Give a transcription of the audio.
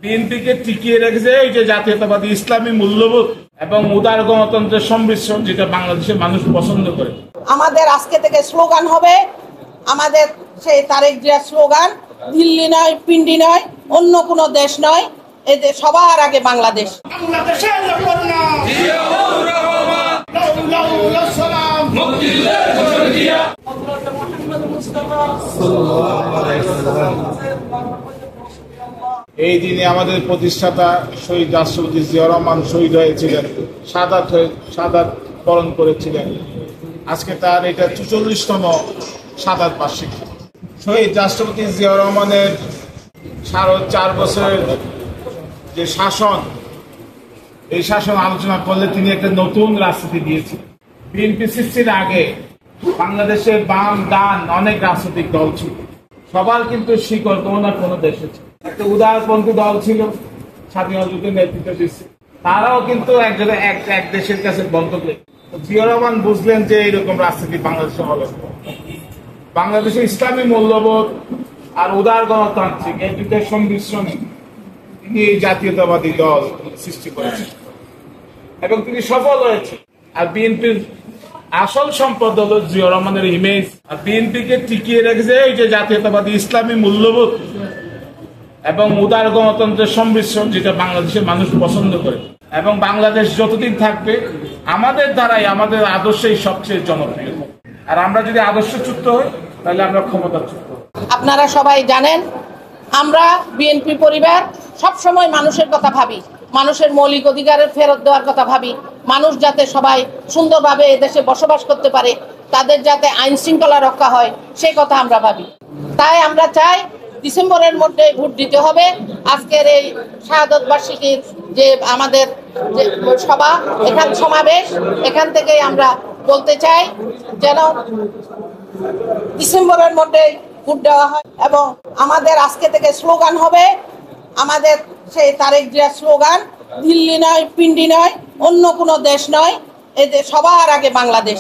বিএনপিকে টিকিয়ে রেখেছে এই যে জাতীয়তাবাদী ইসলামী মূল্যবোধ এবং উদার গণতন্ত্রের সম্মিশ্রণ, যেটা বাংলাদেশের মানুষ পছন্দ করে। আমাদের আজকে থেকে স্লোগান হবে, আমাদের সেই তারেক জিয়ার স্লোগান, দিল্লি নয়, পিন্ডি নয়, অন্য কোনো দেশ নয়, এই দেশ সবার আগে বাংলাদেশ। এই দিনে আমাদের প্রতিষ্ঠাতা শহীদ রাষ্ট্রপতি জিয়া রহমান শহীদ হয়েছিলেন, শাহাদাত বরণ করেছিলেন। আজকে তার এটা ৪৪তম শাহাদাত বার্ষিকী। শহীদ রাষ্ট্রপতি জিয়া রহমানের ৪.৫ বছরের যে শাসন, এই শাসন আলোচনা করলে তিনি একটা নতুন রাজনীতি দিয়েছিলেন। বিএনপি সৃষ্টির আগে বাংলাদেশে বাম ডান অনেক রাজনৈতিক দল ছিল, সবার কিন্তু শিকড় কোনো না কোনো দেশে ছিল। একটা উদারপন্থী দল ছিল, স্বাধীনতা যুদ্ধের নেতৃত্ব দিচ্ছে, তারাও কিন্তু এক দেশের কাছে বন্ধক। জিয়া রহমান বুঝলেন যে এইরকম রাজনীতি বাংলাদেশে হবে। বাংলাদেশে ইসলামী মূল্যবোধ আর উদার গণতান্ত্রিক এই দুটোর সংমিশ্রণে তিনি এই জাতীয়তাবাদী দল সৃষ্টি করেছেন এবং তিনি সফল হয়েছে। আর বিএনপির আসল সম্পদ হলো জিয়া রহমানের ইমেজ। আর বিএনপিকে টিকিয়ে রেখেছে এই যে জাতীয়তাবাদী ইসলামী মূল্যবোধ এবং উদার গণতন্ত্রের সম্মিশ্রণ, যেটা বাংলাদেশের মানুষ পছন্দ করে। এবং বাংলাদেশ যতদিন থাকবে আমাদের দ্বারাই, আমাদের আদর্শই সবচেয়ে জনপ্রিয়। আর আমরা যদি আদর্শচ্যুত হই তাহলে আমরা ক্ষমতাচ্যুত। আপনারা সবাই জানেন, আমরা বিএনপি পরিবার সবসময় মানুষের কথা ভাবি, মানুষের মৌলিক অধিকারের ফেরত দেওয়ার কথা ভাবি, মানুষ যাতে সবাই সুন্দরভাবে এদেশে বসবাস করতে পারে, তাদের যাতে আইন শৃঙ্খলা রক্ষা হয়, সেই কথা আমরা ভাবি। তাই আমরা চাই ডিসেম্বরের মধ্যে ভোট দিতে হবে। আজকের এই শাহাদত বার্ষিকীর যে আমাদের যে সভা, সমাবেশ, এখান থেকেই আমরা বলতে চাই যেন ডিসেম্বরের মধ্যে ভোট দেওয়া হয়। এবং আমাদের আজকে থেকে স্লোগান হবে, আমাদের সেই তারেক জিয়ার স্লোগান, দিল্লি নয়, পিন্ডি নয়, অন্য কোনো দেশ নয়, এই দেশ সবার আগে বাংলাদেশ।